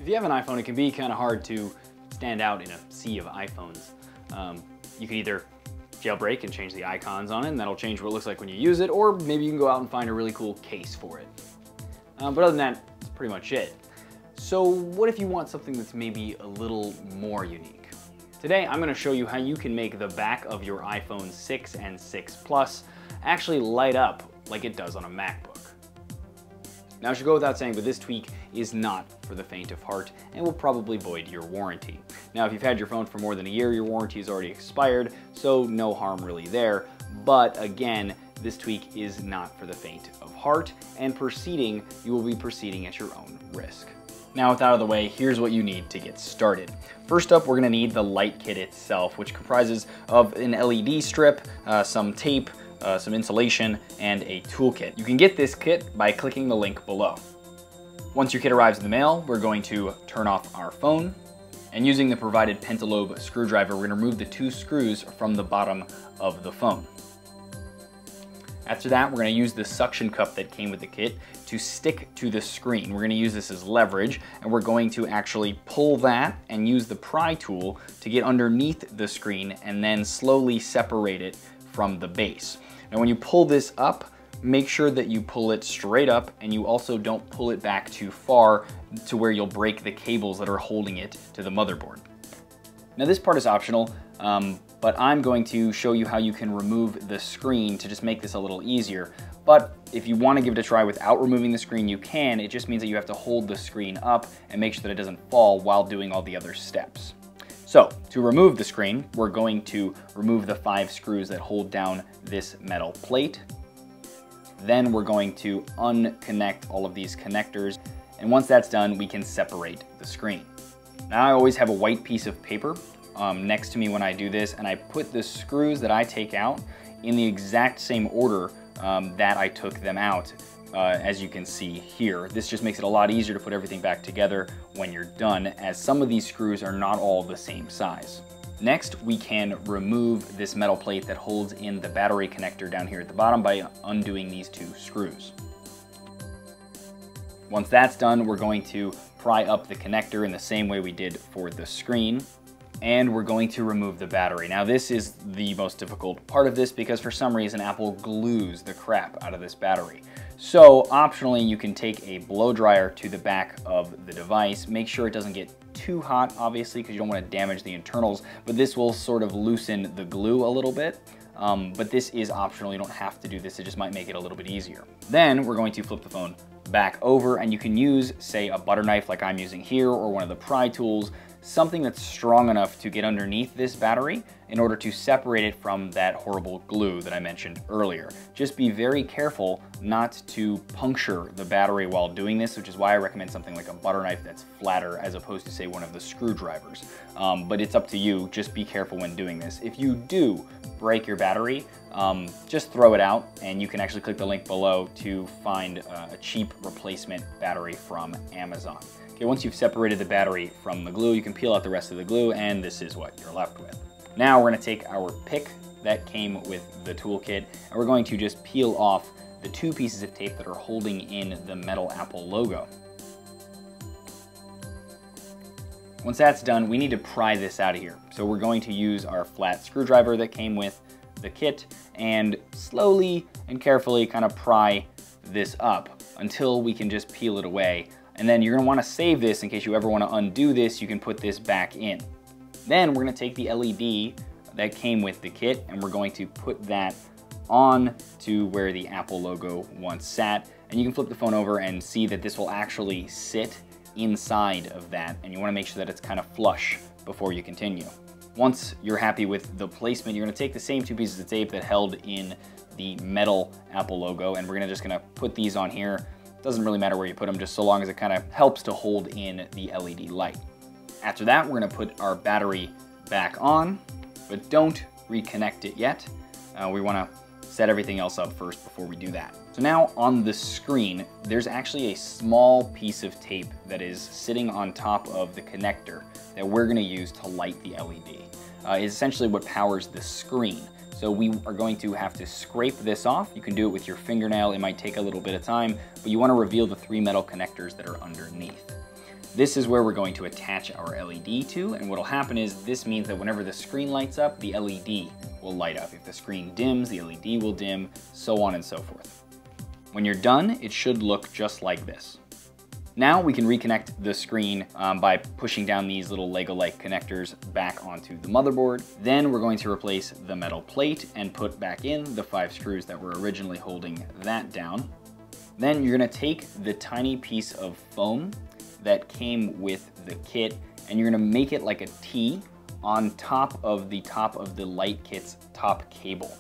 If you have an iPhone, it can be kind of hard to stand out in a sea of iPhones. You can either jailbreak and change the icons on it, and that'll change what it looks like when you use it, or maybe you can go out and find a really cool case for it. But other than that, that's pretty much it. So what if you want something that's maybe a little more unique? Today, I'm going to show you how you can make the back of your iPhone 6 and 6 Plus actually light up like it does on a MacBook. Now, it should go without saying, but this tweak is not for the faint of heart and will probably void your warranty. Now, if you've had your phone for more than a year, your warranty is already expired, so no harm really there. But again, this tweak is not for the faint of heart, and you will be proceeding at your own risk. Now, with that out of the way, here's what you need to get started. First up, we're going to need the light kit itself, which comprises of an LED strip, some tape, some insulation, and a toolkit. You can get this kit by clicking the link below. Once your kit arrives in the mail, we're going to turn off our phone, and using the provided pentalobe screwdriver, we're going to remove the 2 screws from the bottom of the phone. After that, we're going to use the suction cup that came with the kit to stick to the screen. We're going to use this as leverage, and we're going to actually pull that and use the pry tool to get underneath the screen and then slowly separate it from the base. Now, when you pull this up, make sure that you pull it straight up, and you also don't pull it back too far to where you'll break the cables that are holding it to the motherboard. Now, this part is optional, but I'm going to show you how you can remove the screen to just make this a little easier. But if you want to give it a try without removing the screen, you can. It just means that you have to hold the screen up and make sure that it doesn't fall while doing all the other steps. So, to remove the screen, we're going to remove the 5 screws that hold down this metal plate. Then we're going to unconnect all of these connectors, and once that's done, we can separate the screen. Now, I always have a white piece of paper next to me when I do this, and I put the screws that I take out in the exact same order that I took them out, as you can see here. This just makes it a lot easier to put everything back together when you're done, as some of these screws are not all the same size. Next, we can remove this metal plate that holds in the battery connector down here at the bottom by undoing these 2 screws. Once that's done, we're going to pry up the connector in the same way we did for the screen, and we're going to remove the battery. Now, this is the most difficult part of this because for some reason Apple glues the crap out of this battery. So optionally, you can take a blow dryer to the back of the device. Make sure it doesn't get too hot, obviously, because you don't want to damage the internals, but this will sort of loosen the glue a little bit. But this is optional. You don't have to do this. It just might make it a little bit easier. Then we're going to flip the phone back over, and you can use, say, a butter knife like I'm using here, or one of the pry tools, something that's strong enough to get underneath this battery in order to separate it from that horrible glue that I mentioned earlier. Just be very careful not to puncture the battery while doing this, which is why I recommend something like a butter knife that's flatter as opposed to, say, one of the screwdrivers. But it's up to you. Just be careful when doing this. If you do break your battery, just throw it out, and you can actually click the link below to find a cheap replacement battery from Amazon. Okay, once you've separated the battery from the glue, you can peel out the rest of the glue, and this is what you're left with. Now we're going to take our pick that came with the toolkit, and we're going to just peel off the 2 pieces of tape that are holding in the metal Apple logo. Once that's done, we need to pry this out of here. So we're going to use our flat screwdriver that came with the kit and slowly and carefully kind of pry this up until we can just peel it away. And then you're going to want to save this in case you ever want to undo this. You can put this back in. Then we're going to take the LED that came with the kit, and we're going to put that on to where the Apple logo once sat. And you can flip the phone over and see that this will actually sit inside of that, and you want to make sure that it's kind of flush before you continue. Once you're happy with the placement, you're going to take the same 2 pieces of tape that held in the metal Apple logo, and we're just going to put these on here. Doesn't really matter where you put them, just so long as it kind of helps to hold in the LED light. After that, we're going to put our battery back on, but don't reconnect it yet. We want to set everything else up first before we do that. So now on the screen, there's actually a small piece of tape that is sitting on top of the connector that we're going to use to light the LED. It's essentially what powers the screen. So we are going to have to scrape this off. You can do it with your fingernail. It might take a little bit of time, but you want to reveal the 3 metal connectors that are underneath. This is where we're going to attach our LED to, and what'll happen is this means that whenever the screen lights up, the LED will light up. If the screen dims, the LED will dim, so on and so forth. When you're done, it should look just like this. Now we can reconnect the screen by pushing down these little Lego-like connectors back onto the motherboard. Then we're going to replace the metal plate and put back in the 5 screws that were originally holding that down. Then you're gonna take the tiny piece of foam that came with the kit and you're gonna make it like a T on top of the light kit's top cable.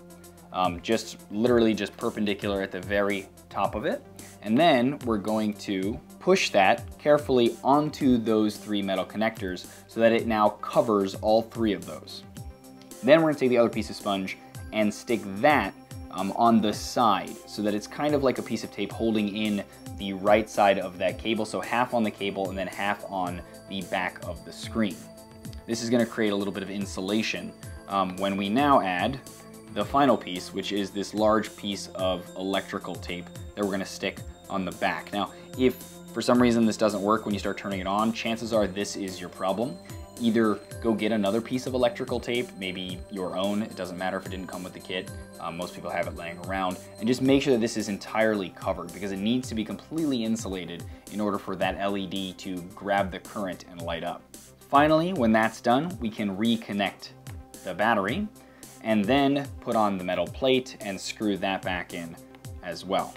Literally just perpendicular at the very top of it. And then we're going to push that carefully onto those 3 metal connectors so that it now covers all 3 of those. Then we're gonna take the other piece of sponge and stick that on the side so that it's kind of like a piece of tape holding in the right side of that cable, so half on the cable and then half on the back of the screen. This is gonna create a little bit of insulation when we now add the final piece, which is this large piece of electrical tape that we're gonna stick on the back. Now, if for some reason this doesn't work when you start turning it on, chances are this is your problem. Either go get another piece of electrical tape, maybe your own, it doesn't matter if it didn't come with the kit, most people have it laying around, and just make sure that this is entirely covered because it needs to be completely insulated in order for that LED to grab the current and light up. Finally, when that's done, we can reconnect the battery and then put on the metal plate and screw that back in as well.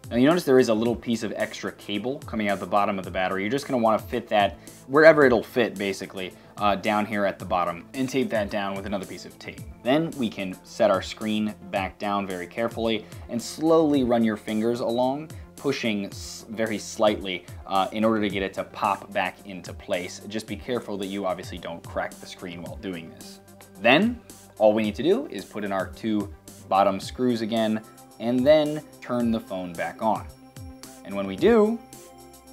Now you notice there is a little piece of extra cable coming out the bottom of the battery. You're just gonna wanna fit that wherever it'll fit basically, down here at the bottom and tape that down with another piece of tape. Then we can set our screen back down very carefully and slowly run your fingers along, pushing very slightly in order to get it to pop back into place. Just be careful that you obviously don't crack the screen while doing this. Then all we need to do is put in our 2 bottom screws again, and then turn the phone back on. And when we do,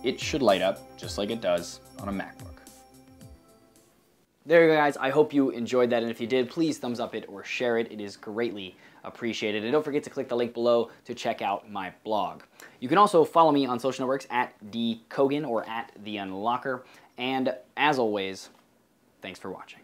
it should light up just like it does on a MacBook. There you go, guys. I hope you enjoyed that, and if you did, please thumbs up it or share it. It is greatly appreciated. And don't forget to click the link below to check out my blog. You can also follow me on social networks at dkogan or at theunlocker. And as always, thanks for watching.